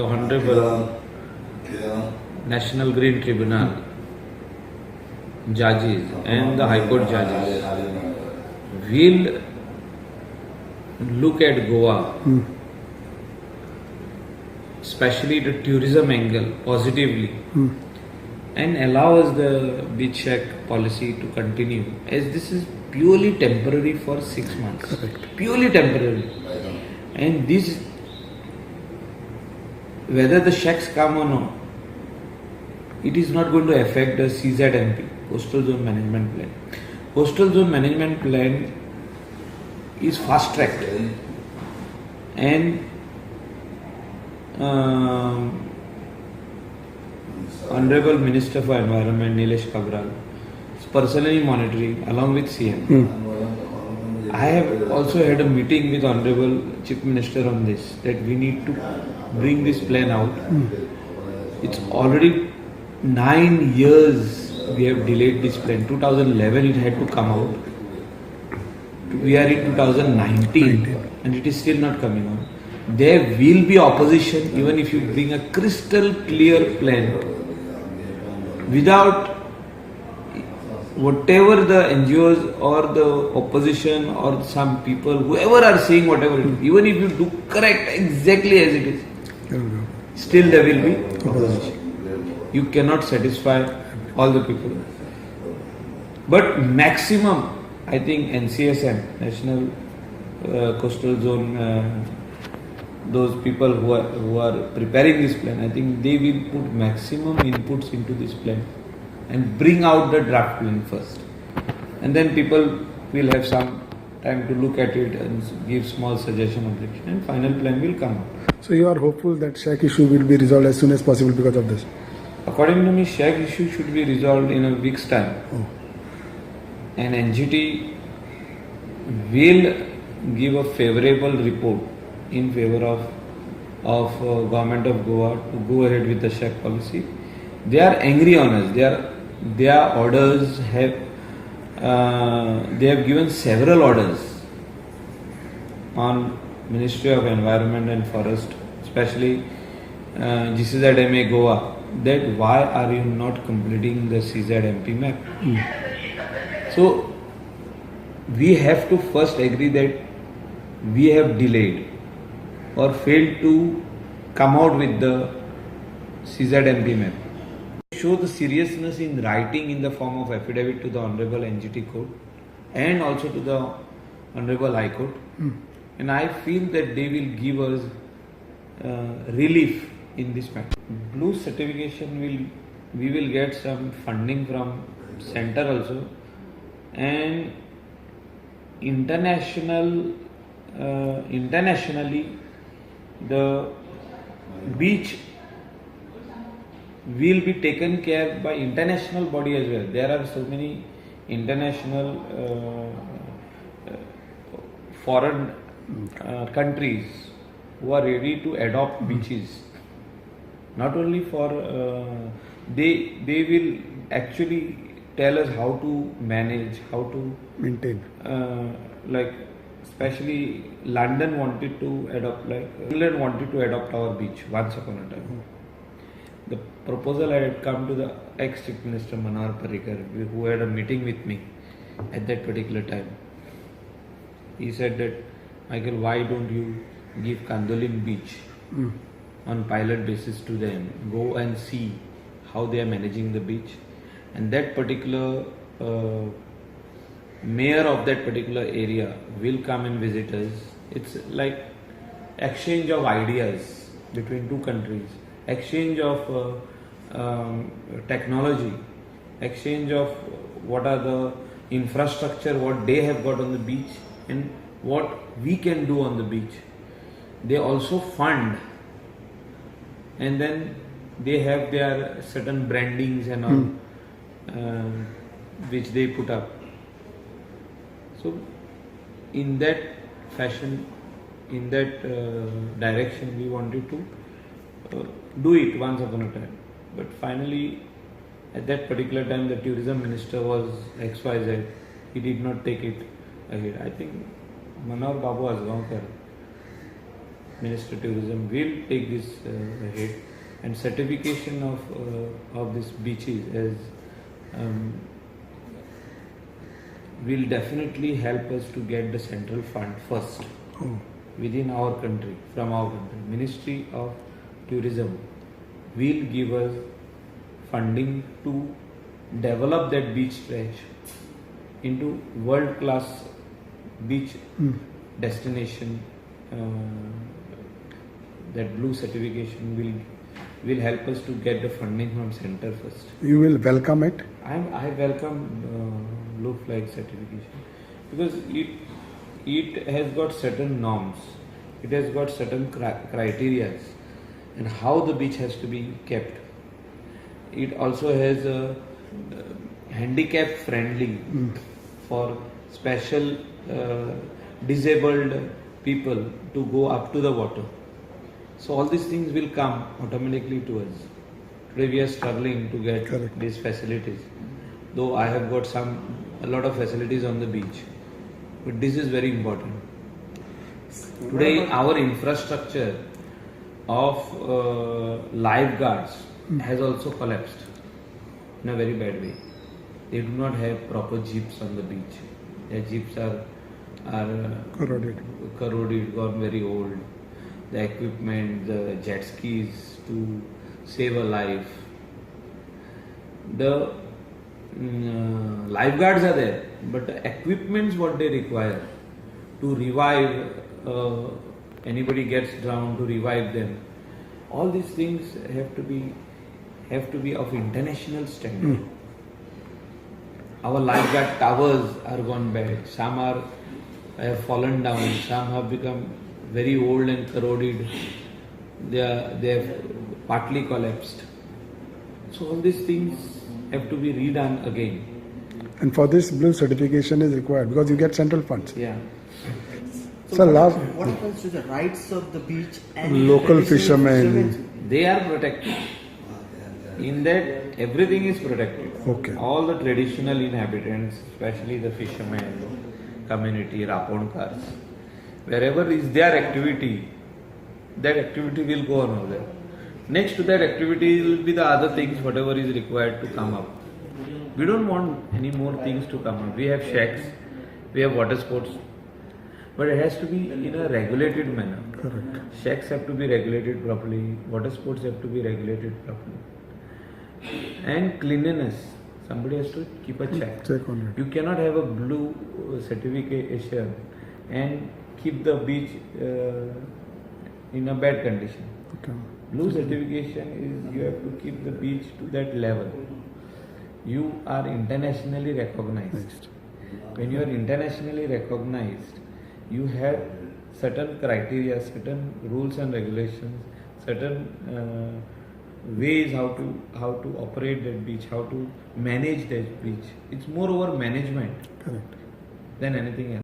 The Honorable National Green Tribunal judges and the High Court judges will look at Goa, especially the tourism angle, positively and allow us the beach shack policy to continue, as this is purely temporary for 6 months. Purely temporary. And this, whether the shacks come or not, it is not going to affect the CZMP, Coastal Zone Management Plan. Coastal Zone Management Plan is fast tracked, and Honorable Minister for Environment Nilesh Kabral is personally monitoring along with CM. I have also had a meeting with Honorable Chief Minister on this, that we need to bring this plan out. It's already 9 years we have delayed this plan. 2011 it had to come out. We are in 2019 and it is still not coming out. There will be opposition even if you bring a crystal clear plan. Without whatever the NGOs or the opposition or some people, whoever are saying whatever it is, even if you do correct exactly as it is, still there will be opposition. You cannot satisfy all the people. But maximum, I think NCSM, National Coastal Zone, those people who are preparing this plan, I think they will put maximum inputs into this plan and bring out the draft plan first. And then people will have some time to look at it and give small suggestion, objection, and final plan will come out. So you are hopeful that shack issue will be resolved as soon as possible because of this? According to me, shack issue should be resolved in a week's time. And NGT will give a favorable report in favor of Government of Goa to go ahead with the shack policy. They are angry on us. Their orders have they have given several orders on Ministry of Environment and Forest, especially GCZMA Goa, that why are you not completing the CZMP map? So we have to first agree that we have delayed or failed to come out with the CZMP map. Show the seriousness in writing in the form of affidavit to the Honorable NGT Court and also to the Honorable High Court. And I feel that they will give us relief in this matter. Blue certification we will get some funding from center also, and internationally the beach will be taken care by international body as well. There are so many international foreign countries who are ready to adopt beaches. Not only for they will actually tell us how to manage, how to maintain. Like especially London wanted to adopt, like England wanted to adopt our beach once upon a time. The proposal had come to the ex-Chief Minister Manohar Parrikar, who had a meeting with me at that particular time. He said that, Michael, why don't you give Kandolin beach on pilot basis to them? Go and see how they are managing the beach. And that particular mayor of that particular area will come and visit us. It's like exchange of ideas between two countries, exchange of technology, exchange of what are the infrastructure, what they have got on the beach and what we can do on the beach. They also fund, and then they have their certain brandings and all which they put up. So in that fashion, in that direction we wanted to do it once upon a time. But finally, at that particular time, the tourism minister was XYZ. He did not take it ahead. I think Manohar Babu Azgaonkar Minister of Tourism will take this ahead, and certification of these beaches as will definitely help us to get the central fund first within our country, from our country. Ministry of Tourism will give us funding to develop that beach stretch into world-class beach destination. That blue certification will help us to get the funding from center first. You will welcome it? I welcome blue flag certification because it has got certain norms, it has got certain criteria, and how the beach has to be kept. It also has a handicap friendly for special disabled people to go up to the water. So all these things will come automatically to us. Today we are struggling to get Correct. these facilities. Though I have got a lot of facilities on the beach, but this is very important. Today our infrastructure of lifeguards has also collapsed in a very bad way. They do not have proper jeeps on the beach. Their jeeps are corroded, gone very old. The equipment, the jet skis to save a life. The lifeguards are there, but the equipments what they require to revive anybody gets drowned, to revive them. All these things have to be of international standard. Our lifeguard towers are gone bad. Some have fallen down. Some have become very old and corroded. They have partly collapsed. So all these things have to be redone again. And for this blue certification is required because you get central funds. Yeah. So what happens to the rights of the beach and Local the traditional fishermen. They are protected. In that everything is protected. Okay. All the traditional inhabitants, especially the fishermen community, Raponkars, wherever is their activity, that activity will go on over there. Next to that activity will be the other things, whatever is required to come up. We don't want any more things to come up. We have shacks, we have water sports, but it has to be in a regulated manner. Correct. Shacks have to be regulated properly, water sports have to be regulated properly. And cleanliness, somebody has to keep a check. Check on it. You cannot have a blue certification and keep the beach in a bad condition. Okay. Blue certification is you have to keep the beach to that level. You are internationally recognized. When you are internationally recognized, you have certain criteria, certain rules and regulations, certain ways how to operate that beach, how to manage that beach. It's more over management Correct. than anything else.